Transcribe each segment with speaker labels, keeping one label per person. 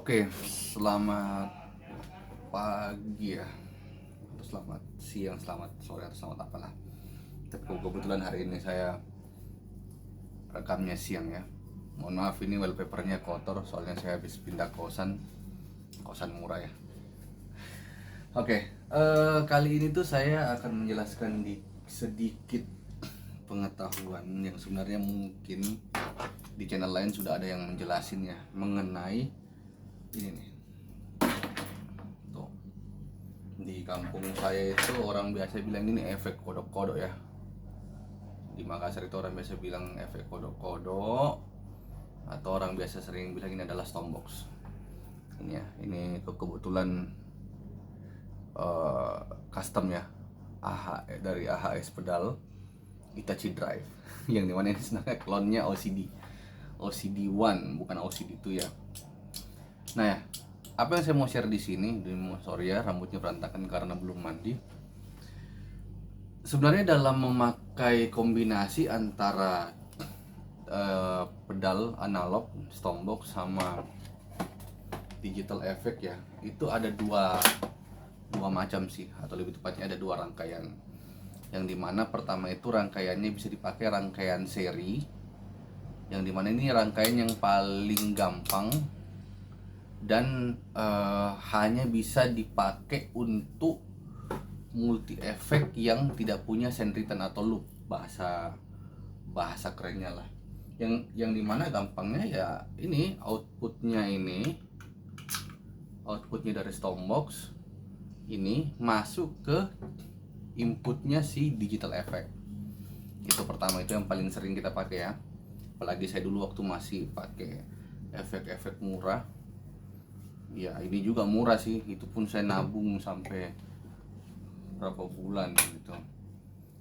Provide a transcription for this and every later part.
Speaker 1: Oke, selamat pagi ya, atau selamat siang, selamat sore, atau selamat apalah. Tapi kebetulan hari ini saya rekamnya siang ya. Mohon maaf, ini wallpapernya kotor soalnya saya habis pindah kosan murah ya. Oke, kali ini tuh saya akan menjelaskan sedikit pengetahuan yang sebenarnya mungkin di channel lain sudah ada yang menjelasin ya, mengenai ini nih. Tuh, di kampung saya itu orang biasa bilang ini efek kodok-kodok ya. Di Makassar itu orang biasa bilang efek kodok-kodok, atau orang biasa sering bilang ini adalah stompbox. Ini ya, ini kebetulan custom ya, dari AHS pedal Itachi Drive yang dimana ini sebenarnya klonnya OCD 1, bukan OCD 2 ya. Nah ya, apa yang saya mau share di sini, sorry ya rambutnya berantakan karena belum mandi. Sebenarnya dalam memakai kombinasi antara pedal analog stompbox sama digital effect ya, itu ada dua macam sih, atau lebih tepatnya ada dua rangkaian. Yang dimana pertama itu rangkaiannya bisa dipakai rangkaian seri, yang dimana ini rangkaian yang paling gampang dan hanya bisa dipakai untuk multi efek yang tidak punya send-return atau loop, bahasa kerennya lah. Yang dimana gampangnya ya, ini outputnya dari stompbox ini masuk ke inputnya si digital effect. Itu pertama, itu yang paling sering kita pakai ya. Apalagi saya dulu waktu masih pakai efek-efek murah. Ya ini juga murah sih, itu pun saya nabung sampai berapa bulan gitu.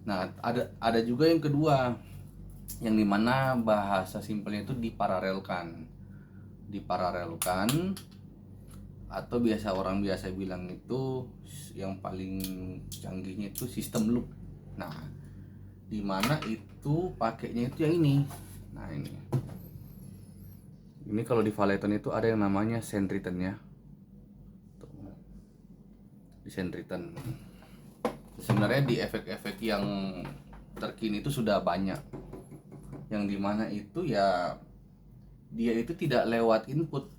Speaker 1: Nah ada juga yang kedua, yang dimana bahasa simpelnya itu diparalelkan, atau orang biasa bilang itu yang paling canggihnya itu sistem loop. Nah dimana itu pakainya itu yang ini. Nah ini kalau di Valeton itu ada yang namanya send return ya. Di send return sebenarnya di efek-efek yang terkini itu sudah banyak, yang dimana itu ya dia itu tidak lewat input.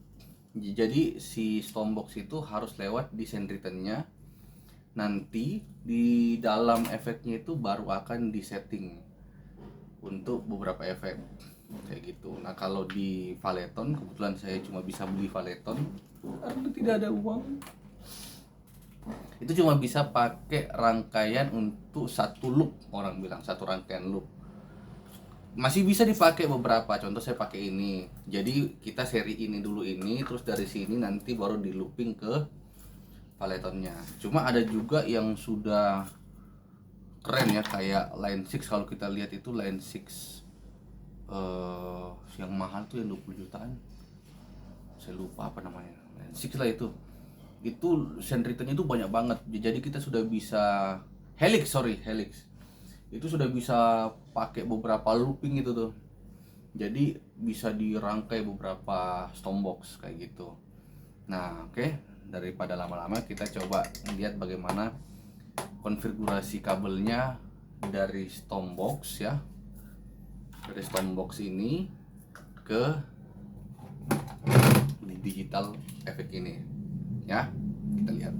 Speaker 1: Jadi si stompbox itu harus lewat di send return-nya. Nanti di dalam efeknya itu baru akan disetting untuk beberapa efek kayak gitu. Nah kalau di Valeton, kebetulan saya cuma bisa beli Valeton karena tidak ada uang. Itu cuma bisa pakai rangkaian untuk satu loop, orang bilang satu rangkaian loop. Masih bisa dipakai beberapa, contoh saya pakai ini. Jadi kita seri ini dulu ini, terus dari sini nanti baru di looping ke Valetonnya. Cuma ada juga yang sudah keren ya, kayak Line 6. Kalau kita lihat itu Line 6 yang mahal tuh yang 20 jutaan, saya lupa apa namanya, Line 6 lah itu send return itu banyak banget. Jadi kita sudah bisa Helix itu sudah bisa pakai beberapa looping itu tuh. Jadi bisa dirangkai beberapa stompbox kayak gitu. Nah oke, daripada lama-lama kita coba lihat bagaimana konfigurasi kabelnya dari stompbox ya, dari stompbox ini ke digital effect ini ya. Kita lihat.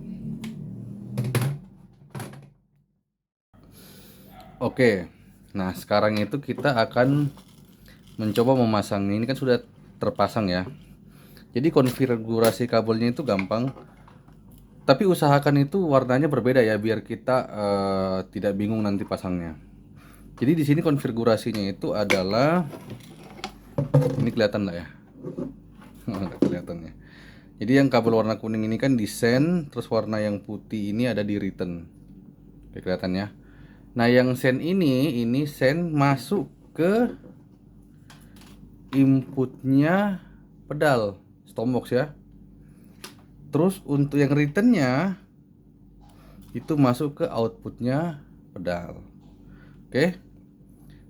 Speaker 1: Oke, nah sekarang itu kita akan mencoba memasang. Ini kan sudah terpasang ya. Jadi konfigurasi kabelnya itu gampang, tapi usahakan itu warnanya berbeda ya, biar kita tidak bingung nanti pasangnya. Jadi di sini konfigurasinya itu adalah ini, kelihatan lah ya. Kelihatan ya. Jadi yang kabel warna kuning ini kan di send, terus warna yang putih ini ada di return. Oke, kelihatan ya. Nah yang send ini send masuk ke inputnya pedal stompbox ya. Terus untuk yang returnnya itu masuk ke outputnya pedal. Oke,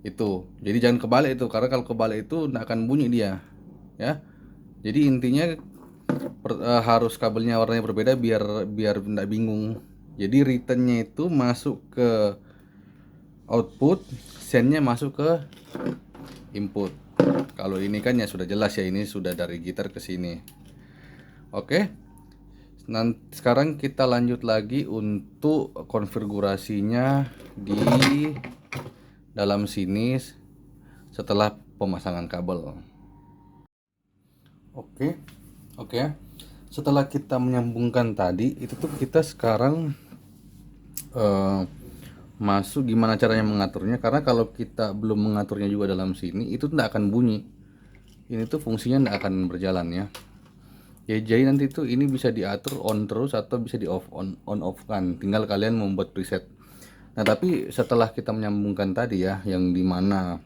Speaker 1: itu jadi jangan kebalik itu, karena kalau kebalik itu nggak akan bunyi dia ya. Jadi intinya harus kabelnya warnanya berbeda biar biar nggak bingung. Jadi returnnya itu masuk ke output, sendnya masuk ke input. Kalau ini kan ya sudah jelas ya, ini sudah dari gitar ke sini. Oke. Nanti sekarang kita lanjut lagi untuk konfigurasinya di dalam sini setelah pemasangan kabel. Oke. Oke. Setelah kita menyambungkan tadi, itu tuh kita sekarang masuk gimana caranya mengaturnya, karena kalau kita belum mengaturnya juga dalam sini itu tidak akan bunyi. Ini tuh fungsinya tidak akan berjalan ya. Jadi nanti tuh ini bisa diatur on terus atau bisa di on off kan, tinggal kalian membuat preset. Nah tapi setelah kita menyambungkan tadi ya, yang dimana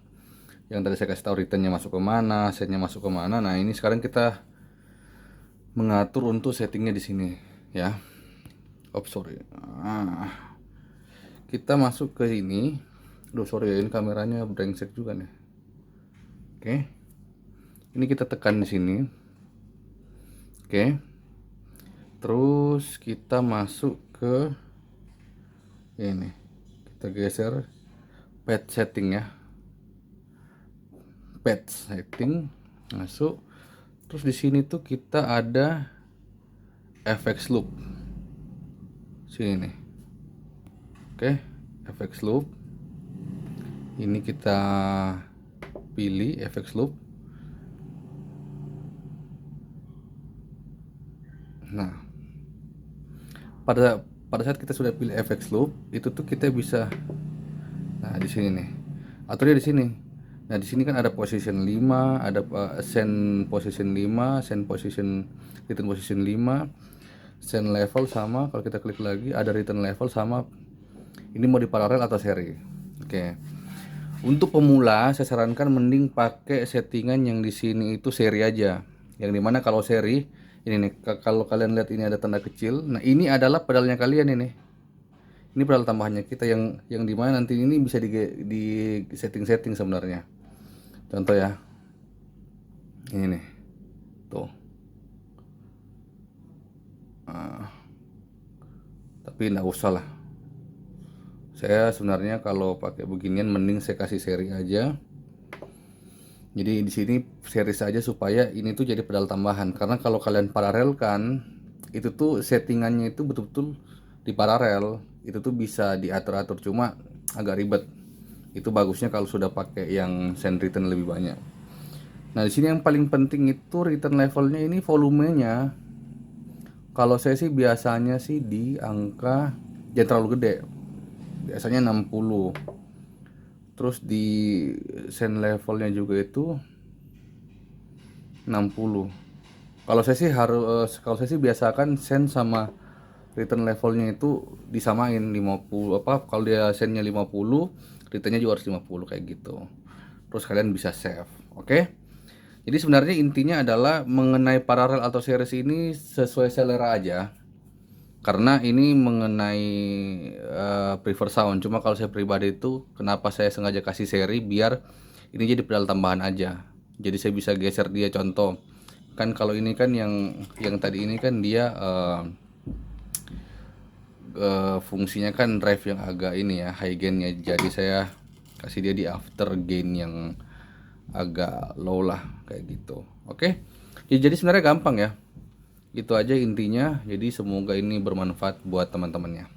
Speaker 1: yang tadi saya kasih tahu returnnya masuk ke mana, setnya masuk ke mana. Nah ini sekarang kita mengatur untuk settingnya di sini ya. Sorry. Kita masuk ke sini. Sorry ya, ini kameranya brengsek juga nih. Oke. Ini kita tekan di sini. Oke. Terus kita masuk ke ini. Kita geser pad setting ya. Pad setting masuk. Terus di sini tuh kita ada FX loop. Sini nih. Oke, FX loop. Ini kita pilih FX loop. Nah, pada saat kita sudah pilih FX loop, itu tuh kita bisa, nah di sini nih, aturnya di sini. Nah di sini kan ada position 5, ada send position 5, send position, return position 5, send level sama. Kalau kita klik lagi ada return level sama. Ini mau di paralel atau seri. Oke. Untuk pemula saya sarankan mending pakai settingan yang di sini itu seri aja. Yang dimana kalau seri ini nih, kalau kalian lihat ini ada tanda kecil. Nah ini adalah pedalnya kalian ini. Ini pedal tambahannya kita yang dimana nanti ini bisa di setting sebenarnya. Contoh ya. Ini nih. Tuh. Tapi enggak usah lah. Saya sebenarnya kalau pakai beginian mending saya kasih seri aja. Jadi di sini seri saja supaya ini tuh jadi pedal tambahan. Karena kalau kalian paralel kan, itu tuh settingannya itu betul-betul di paralel. Itu tuh bisa diatur-atur, cuma agak ribet. Itu bagusnya kalau sudah pakai yang send return lebih banyak. Nah di sini yang paling penting itu return levelnya ini volumenya. Kalau saya sih biasanya sih di angka jangan terlalu gede. Biasanya 60. Terus di send levelnya juga itu 60. Kalau saya sih biasakan send sama return levelnya itu disamain 50. Kalau dia sendnya 50, returnnya juga harus 50 kayak gitu. Terus kalian bisa save. Oke. Jadi sebenarnya intinya adalah mengenai paralel atau series ini sesuai selera aja. Karena ini mengenai prefer sound. Cuma kalau saya pribadi itu kenapa saya sengaja kasih seri biar ini jadi pedal tambahan aja. Jadi saya bisa geser dia, contoh. Kan kalau ini kan yang tadi ini kan dia fungsinya kan drive yang agak ini ya, high gainnya. Jadi saya kasih dia di after gain yang agak low lah kayak gitu. Oke. Jadi sebenarnya gampang ya. Itu aja intinya. Jadi semoga ini bermanfaat buat teman-temannya.